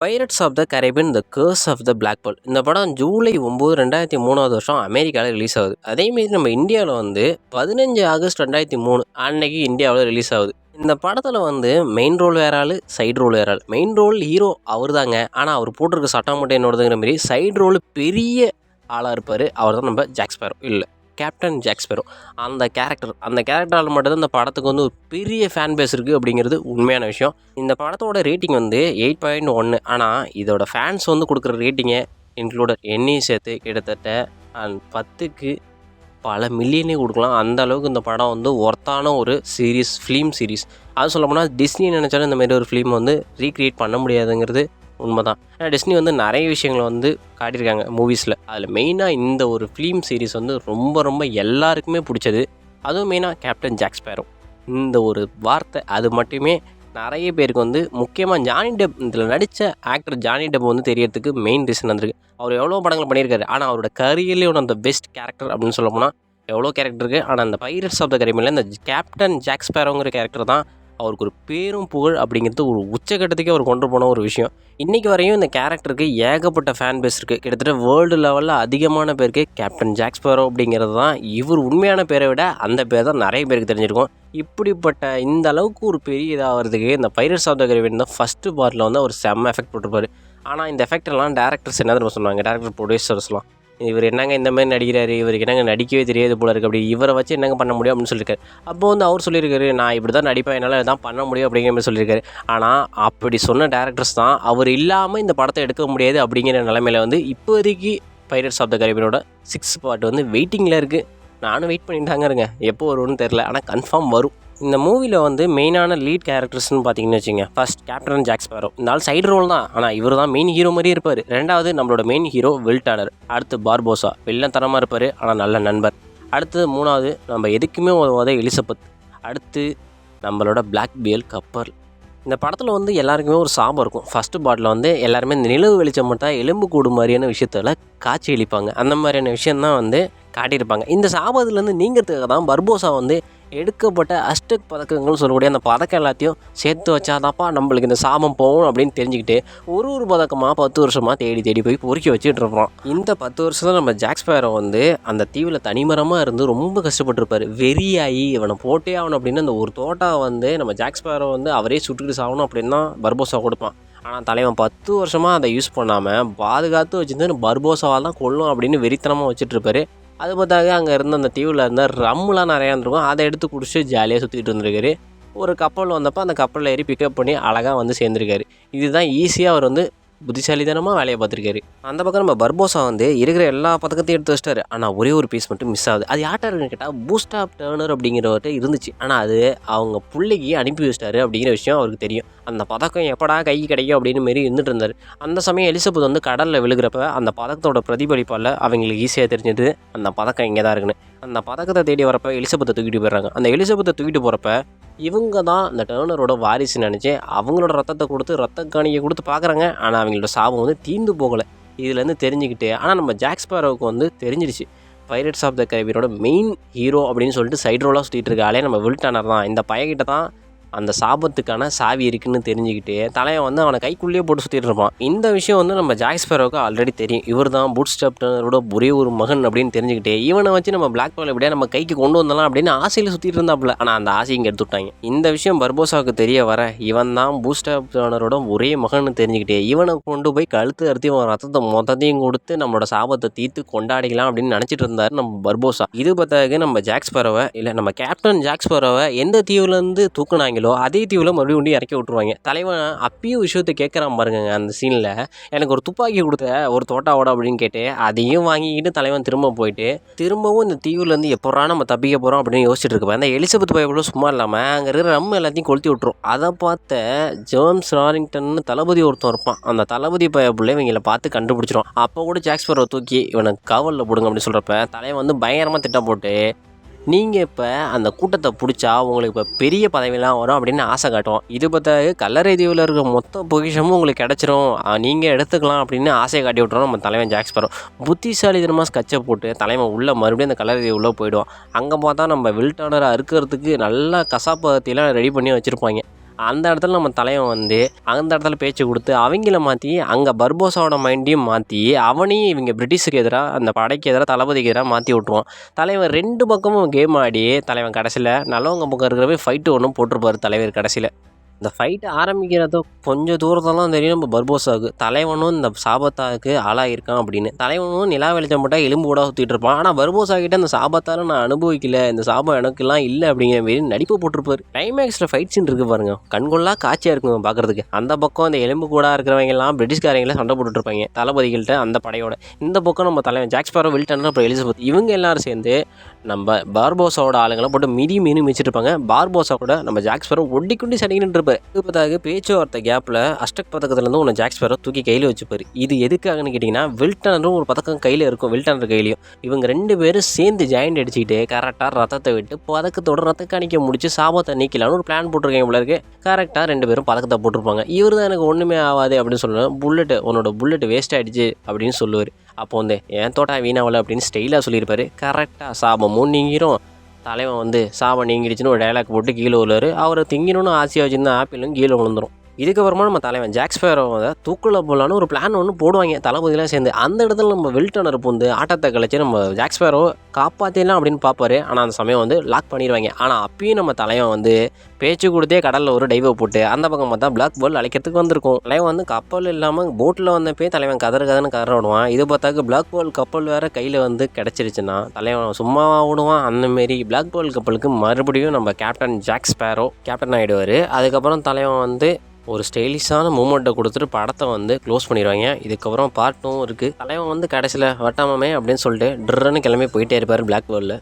Pirates of the Caribbean the curse of the black pearl இந்த படம் ஜூலை 9 2003 அமெரிக்காவில் release ஆகுது. அதேமாரி நம்ம இந்தியாவில் 15 ஆகஸ்ட் 2003 அன்னைக்கு இந்தியாவில் ரிலீஸ் ஆகுது. இந்த படத்தில் மெயின் ரோல் வேற ஆள், சைடு ரோல் வேற ஆள். மெயின் ரோல் ஹீரோ அவர் தாங்க. ஆனால் அவர் போட்டிருக்க சட்டம் மட்டும் என்னோடதுங்கிற மாதிரி சைடு ரோல் பெரிய ஆளாக இருப்பார். அவர் தான் நம்ம ஜாக் ஸ்பேரோ, இல்லை கேப்டன் ஜாக் ஸ்பேரோ. அந்த கேரக்டரால் மட்டும்தான் இந்த படத்துக்கு ஒரு பெரிய ஃபேன் பேஸ் இருக்குது அப்படிங்கிறது உண்மையான விஷயம். இந்த படத்தோட ரேட்டிங் 8.1. ஆனால் இதோட ஃபேன்ஸ் கொடுக்குற ரேட்டிங்கை இன்க்ளூடட் என்னையும் சேர்த்து கிட்டத்தட்ட 10க்கு பல மில்லியனே கொடுக்கலாம். அந்த அளவுக்கு இந்த படம் ஒர்த்தான ஒரு ஃபிலிம் சீரீஸ். அது சொல்ல போனால் டிஸ்னி நினச்சாலும் இந்த மாதிரி ஒரு ஃபிலிம் ரீக்ரியேட் பண்ண முடியாதுங்கிறது உண்மை தான். ஏன்னா டிஸ்னி நிறைய விஷயங்களை காட்டியிருக்காங்க மூவிஸில். அதில் மெயினாக இந்த ஒரு ஃபிலிம் சீரீஸ் ரொம்ப ரொம்ப எல்லாருக்குமே பிடிச்சது. அதுவும் மெயினாக கேப்டன் ஜாக் ஸ்பேரோ இந்த ஒரு வார்த்தை அது மட்டுமே நிறைய பேருக்கு முக்கியமாக ஜானி டெப் இதில் நடித்த ஆக்டர் ஜானி டெப் தெரியறதுக்கு மெயின் ரீசன் வந்திருக்கு. அவர் எவ்வளோ படங்கள் பண்ணியிருக்காரு. ஆனால் அவரோட கரியர்லேயே அந்த பெஸ்ட் கேரக்டர் அப்படின்னு சொல்ல போனால் எவ்வளோ கேரக்டர் இருக்குது. ஆனால் அந்த பைரட்ஸ் ஆஃப் த கரேபியனில் இந்த கேப்டன் ஜாக் ஸ்பேரோங்கிற கேரக்டர் தான் அவருக்கு ஒரு பேரும் புகழ் அப்படிங்கிறது ஒரு உச்சக்கட்டத்துக்கே அவர் கொண்டு போன ஒரு விஷயம். இன்றைக்கி வரையும் இந்த கேரக்டருக்கு ஏகப்பட்ட ஃபேன் பேஸ் இருக்குது. கிட்டத்தட்ட வேர்ல்டு லெவலில் அதிகமான பேருக்கு கேப்டன் ஜாக் ஸ்பேரோ அப்படிங்கிறது தான் இவர் உண்மையான பேரை விட அந்த பேர் தான் நிறைய பேருக்கு தெரிஞ்சிருக்கும். இப்படிப்பட்ட இந்த அளவுக்கு ஒரு பெரிய இதாகிறதுக்கு இந்த பைரட்ஸ் ஆஃப் த கரேபியன் தான் ஃபஸ்ட்டு பார்ட்டில் அவர் செம்ம எஃபெக்ட் போட்டிருப்பார். ஆனால் இந்த எஃபெக்டெல்லாம் டேரக்டர்ஸ் என்ன தெரியுமா சொன்னாங்க, டேரக்டர் ப்ரொடியூசர்ஸ்லாம், இவர் என்னங்க இந்த மாதிரி நடிக்கிறாரு, இவருக்கு என்னங்க நடிக்கவே தெரியாது போல இருக்குது, அப்படி இவரை வச்சு என்னங்க பண்ண முடியும் அப்படின்னு சொல்லியிருக்காரு. அப்போ அவர் சொல்லியிருக்காரு, நான் இப்படி தான் நடிப்பேன், என்னால் இதான் பண்ண முடியும் அப்படிங்கிற மாதிரி சொல்லியிருக்காரு. ஆனால் அப்படி சொன்ன டேரக்டர்ஸ் தான் அவர் இல்லாமல் இந்த படத்தை எடுக்க முடியாது அப்படிங்கிற நிலைமையில் இப்போதைக்கு பைரட்ஸ் ஆஃப் த கரேபியனோட 6th பார்ட் வெயிட்டிங்கில் இருக்குது. நானும் வெயிட் பண்ணிட்டாங்க இருங்க, எப்போ வரும்னு தெரில, ஆனால் கன்ஃபார்ம் வரும். இந்த மூவியில் மெயினான லீட் கேரக்டர்ஸ்னு பார்த்தீங்கன்னு வச்சுங்க, ஃபர்ஸ்ட் கேப்டன் ஜாக் ஸ்பேரோ. இந்த ஆள் சைடு ரோல் தான், ஆனால் இவர் தான் மெயின் ஹீரோ மாதிரி இருப்பார். ரெண்டாவது நம்மளோட மெயின் ஹீரோ வில் டர்னர். அடுத்து பார்போசா, வில்லன் தரமாக இருப்பார் ஆனால் நல்ல நண்பர். அடுத்து மூணாவது நம்ம எதுக்குமே உதவாத எலிசபெத். அடுத்து நம்மளோட பிளாக் பேர்ல் கப்பர். இந்த படத்தில் எல்லாருக்குமே ஒரு சாபம் இருக்கும். ஃபஸ்ட்டு பார்ட்டில் எல்லாருமே இந்த நிலவு வெளிச்சம் மட்டும் எலும்பு கூடு மாதிரியான விஷயத்தில் காட்சி அளிப்பாங்க. அந்த மாதிரியான விஷயந்தான் காட்டியிருப்பாங்க. இந்த சாபத்துலேருந்து நீங்கிறதுக்காக தான் பர்போசா எடுக்கப்பட்ட அஷ்டக் பதக்கங்கள்னு சொல்லக்கூடிய அந்த பதக்கம் எல்லாத்தையும் சேர்த்து வச்சாதாப்பா நம்மளுக்கு இந்த சாபம் போகும் அப்படின்னு தெரிஞ்சுக்கிட்டு ஒரு பதக்கமாக 10 வருஷமாக தேடி போய் பொறுக்கி வச்சுட்டு இருப்போம். இந்த 10 வருஷத்தில் நம்ம ஜாக் ஸ்பேரோ அந்த தீவில் தனிமரமாக இருந்து ரொம்ப கஷ்டப்பட்டுருப்பார். வெறியாகி இவனை போட்டே ஆகணும் அப்படின்னு அந்த ஒரு தோட்டா நம்ம ஜாக் ஸ்பேரோ அவரே சுட்டுக்கிட்டு சாகணும் அப்படின்னு தான் பர்போசா கொடுப்பான். ஆனால் தலைவன் 10 வருஷமாக அதை யூஸ் பண்ணாமல் பாதுகாத்து வச்சுருந்து பர்போசாவால் தான் கொள்ளும் அப்படின்னு வெறித்தனமாக வச்சுட்ருப்பாரு. அது பார்த்தாக அங்கே இருந்த அந்த தீவில் இருந்த ரம்முலாம் நிறையா இருந்திருக்கும். அதை எடுத்து குடிச்சு ஜாலியாக சுற்றிட்டு இருந்திருக்காரு. ஒரு கப்பல் வந்தப்போ அந்த கப்பலில் ஏறி பிக்கப் பண்ணி அழகாக சேர்ந்துருக்காரு. இதுதான் ஈஸியாக அவர் புத்திசாலித்தனமாக வேலையை பார்த்துருக்காரு. அந்த பக்கம் நம்ம பர்போசா இருக்கிற எல்லா பதக்கத்தையும் எடுத்து வச்சிட்டாரு. ஆனால் ஒரே ஒரு பீஸ் மட்டும் மிஸ் ஆகுது. அது யார்ட்டா இருக்குன்னு கேட்டால் பூஸ்ட் ஆஃப் டர்னர் அப்படிங்கிறவர்கிட்ட இருந்துச்சு. ஆனால் அது அவங்க பிள்ளைக்கு அனுப்பி வச்சிட்டாரு அப்படிங்கிற விஷயம் அவருக்கு தெரியும். அந்த பதக்கம் எப்படா கைக்கு கிடைக்கும் அப்படின்னு மாரி இருந்துட்டு இருந்தார். அந்த சமயம் எலிசபெத் கடலில் விழுகிறப்ப அந்த பதக்கத்தோட பிரதிபலிப்பால் அவங்களுக்கு ஈஸியாக தெரிஞ்சது அந்த பதக்கம் இங்கே தான் இருக்குன்னு. அந்த பதக்கத்தை தேடி வரப்போ எலிசபெத்தை தூக்கிட்டு போயிடுறாங்க. அந்த எலிசபெத்தை தூக்கிட்டு போகிறப்ப இவங்க தான் இந்த டர்னரோட வாரிசு நினச்சி அவங்களோட ரத்தத்தை கொடுத்து ரத்த காணிக்கை கொடுத்து பார்க்குறாங்க. ஆனால் அவங்களோட சாபம் தீர்ந்து போகலை. இதுலேருந்து தெரிஞ்சுக்கிட்டு ஆனால் நம்ம ஜாக் ஸ்பேரோவுக்கு தெரிஞ்சிருச்சு பைரட்ஸ் ஆஃப் த கரேபியனோட மெயின் ஹீரோ அப்படின்னு சொல்லிட்டு சைடு ரோலாக சுற்றிட்டு இருக்காளே நம்ம வில் டர்னர் தான். இந்த பையன்கிட்ட தான் அந்த சாபத்துக்கான சாவி இருக்குன்னு தெரிஞ்சுக்கிட்டு தலைவன் அவனை கைக்குள்ளேயே போட்டு சுற்றிட்டு இருப்பான். இந்த விஷயம் நம்ம ஜாக் ஸ்பேரோவுக்கு ஆல்ரெடி தெரியும். இவர் தான் பூட் ஆஃப் டர்னரோட ஒரே ஒரு மகன் அப்படின்னு தெரிஞ்சுக்கிட்டு இவனை வச்சு நம்ம பிளாக் பேர்ல் எப்படியா நம்ம கைக்கு கொண்டு வந்தலாம் அப்படின்னு ஆசையில் சுற்றிட்டு இருந்தாப்புல. ஆனால் அந்த ஆசையை இங்கே எடுத்து விட்டாங்க. இந்த விஷயம் பர்போசாவுக்கு தெரிய வர இவன் தான் பூட் ஆஃப் டர்னரோட ஒரே மகன் தெரிஞ்சுக்கிட்டே இவனை கொண்டு போய் கழுத்து அறுத்தி அவன் ரத்தத்தை மொத்தத்தையும் கொடுத்து நம்மளோட சாபத்தை தீர்த்து கொண்டாடிக்கலாம் அப்படின்னு நினச்சிட்டு இருந்தார் நம்ம பர்போசா. இது பார்த்தாக்க நம்ம ஜாக் ஸ்பேரோவை இல்லை நம்ம கேப்டன் ஜாக் ஸ்பேரோவை எந்த தீவுலேருந்து தூக்குனாங்க அதே தீவில் மறுபடியும் இறக்கி விட்டுருவாங்க. தலைவன் அப்பயும் விஷயத்தை கேட்குறான் பாருங்க. அந்த சீனில் எனக்கு ஒரு துப்பாக்கி கொடுத்த ஒரு தோட்டாவோட அப்படின்னு கேட்டு அதையும் வாங்கிக்கிட்டு தலைவன் திரும்ப போயிட்டு திரும்பவும் இந்த தீவுலேருந்து எப்படா நம்ம தப்பிக்க போகிறோம் அப்படின்னு யோசிச்சுட்டு இருப்பேன். அந்த எலிசபெத் பைய கூட சும்மா இல்லாமல் அங்கே இருக்கிற நம்ம எல்லாத்தையும் கொளுத்தி விட்டுரும். அதை பார்த்த ஜேம்ஸ் ராரிங்டன் தளபதி ஒருத்தன் இருப்பான். அந்த தளபதி பைய பிள்ளை இவங்களை பார்த்து கண்டுபிடிச்சிரும். அப்போ கூட ஜாக் ஸ்பேரோ தூக்கி இவனுக்கு காவலில் போடுங்க அப்படின்னு சொல்கிறப்ப தலைவன் பயங்கரமாக திட்டம் போட்டு நீங்கள் இப்போ அந்த கூட்டத்தை பிடிச்சா உங்களுக்கு இப்போ பெரிய பதவியெல்லாம் வரும் அப்படின்னு ஆசை காட்டுவோம். இது பார்த்தா கல்லறை தீவில் இருக்க மொத்த பொக்கிஷமும் உங்களுக்கு கிடச்சிரும், நீங்கள் எடுத்துக்கலாம் அப்படின்னு ஆசையை காட்டி விட்றோம் நம்ம தலைவன் ஜாக் ஸ்பேரோ. புத்திசாலித்தனமாக ஸ்கெட்சை போட்டு தலைவன் உள்ளே மறுபடியும் அந்த கல்லறை தீவு உள்ளே போயிடுவோம். அங்கே பார்த்தா நம்ம வில் டர்னரை அறுக்கிறதுக்கு நல்லா கசாப்பத்திலாம் ரெடி பண்ணி வச்சுருப்பாங்க. அந்த இடத்துல நம்ம தலைவன் வந்து அந்த இடத்துல பேச்சு கொடுத்து அவங்கள மாற்றி அங்கே பர்போசாவோட மைண்டையும் மாற்றி அவனையும் இவங்க பிரிட்டிஷுக்கு எதிராக அந்த படைக்கு எதிராக தளபதிக்கு எதிராக மாற்றி விட்ருவான். தலைவன் 2 பக்கமும் கேம் ஆடி தலைவன் கடைசியில் நல்லவங்க பக்கம் இருக்கிறவே ஃபைட்டு ஒன்றும் போட்டிருப்பார் தலைவர் கடைசியில். இந்த ஃபைட்டு ஆரம்பிக்கிறதோ கொஞ்சம் தூரத்தில் தான் தெரியும் நம்ம பர்போசாவுக்கு தலைவனும் இந்த சாபத்தாவுக்கு ஆளாகிருக்கான் அப்படின்னு. தலைவனும் நிலா வெளிச்சம் போட்டால் எலும்பு கூட சுற்றிட்டு இருப்பான். ஆனால் பர்போசா கிட்ட இந்த சாபத்தால் நான் அனுபவிக்கல, இந்த சாபம் எனக்குலாம் இல்லை அப்படிங்கிற மாரி நடிப்பு போட்டிருப்பாரு. கிளைமேக்ஸில் ஃபைட் சீன் இருக்குது பாருங்க, கண்கொள்ளா காட்சியாக இருக்கும் பார்க்குறதுக்கு. அந்த பக்கம் இந்த எலும்பு கூட இருக்கிறவங்கலாம் பிரிட்டிஷ்காரங்களே சண்டை போட்டுட்ருப்பாங்க தளபதிகள்கிட்ட அந்த படையோட. இந்த பக்கம் நம்ம தலைவன் ஜாக் ஸ்பேரோ, வில்டன், அப்புறம் எலிசபெத் இவங்க எல்லாரும் சேர்ந்து நம்ம பார்போசாவோட ஆளுங்களை போட்டு மீறி மிச்சிருப்பாங்க. பார்போசா கூட நம்ம ஜாக் ஸ்பேரோ ஒட்டிக்குண்டி சடிக்கிட்டு இருப்பார். இதுபத்தாக பேச்சுவார்த்தை கேப்பில் அஷ்டக் பதக்கத்துலேருந்து ஒன்று ஜாக் ஸ்பேரோ தூக்கி கையில் வச்சுப்பார். இது எதுக்காகன்னு கேட்டிங்கன்னா, வில்டனரும் ஒரு பதக்கம் கையில் இருக்கும், வில்டனர் கையிலையும். இவங்க 2 பேரும் சேர்ந்து ஜாயிண்ட் அடிச்சுக்கிட்டு கரெக்டாக ரத்தத்தை விட்டு பதக்கத்தோட ரத்த காணிக்க முடிச்சு சாபத்தை நீக்கலான்னு ஒரு பிளான் போட்டிருக்கேன் போல இருக்கு. கரெக்டாக 2 பேரும் பதக்கத்தை போட்டிருப்பாங்க. இவர் தான் எனக்கு ஒன்றுமே ஆகாது அப்படின்னு சொல்லுவேன். உன்னோட புல்லட் வேஸ்ட் ஆகிடுச்சு அப்படின்னு சொல்லுவார். அப்போ வந்து என் தோட்டா வீணாவலை அப்படின்னு ஸ்டைலாக சொல்லியிருப்பாரு. கரெக்டாக சாபமும் நீங்கிரும். தலைவன் வந்து சாபம் நீங்கிடுச்சுன்னு ஒரு டைலாக் போட்டு கீழே விழுவார். அவரை திங்கணும்னு ஆசையாக வச்சுருந்தா ஆப்பிளும் கீழே விழுந்துடும். இதுக்கப்புறமா நம்ம தலைவன் ஜாக் ஸ்பேரோவை தூக்கில் போடலான்னு ஒரு பிளான் ஒன்று போடுவாங்க தளபதியெலாம் சேர்ந்து. அந்த இடத்துல நம்ம வில்டனர் வந்து ஆட்டத்தை கழிச்சு நம்ம ஜாக் ஸ்பேரோ காப்பாற்றிடலாம் அப்படின்னு பார்ப்பாரு. ஆனால் அந்த சமயம் வந்து லாக் பண்ணிடுவாங்க. ஆனால் அப்பயும் நம்ம தலைவன் வந்து பேச்சு கொடுத்தே கடலில் ஒரு டைவை போட்டு அந்த பக்கம் பார்த்தா பிளாக் பேர்ல் அழைக்கிறதுக்கு வந்திருக்கும். தலைவன் வந்து கப்பல் இல்லாமல் போட்டில் வந்தப்பே தலைவன் கதன்னு கதற விடுவான். இது பார்த்தாக்க பிளாக் பேர்ல் கப்பல் வேறு கையில் வந்து கிடச்சிருச்சுன்னா தலைவன் சும்மாவாக விடுவான். அந்தமாரி பிளாக் பேர்ல் கப்பலுக்கு மறுபடியும் நம்ம கேப்டன் ஜாக் ஸ்பேரோ கேப்டன் ஆகிடுவார். அதுக்கப்புறம் தலைவன் வந்து ஒரு ஸ்டைலிஷான மூமெண்ட்டை கொடுத்துட்டு படத்தை வந்து க்ளோஸ் பண்ணிடுவாங்க. இதுக்கப்புறம் பார்ட் 2 இருக்குது. தலைவன் வந்து கடைசியில் வட்டாமமே அப்படின்னு சொல்லிட்டு ட்ரன்னு கிளம்பி போயிட்டே இருப்பார் பிளாக் பேர்லில்.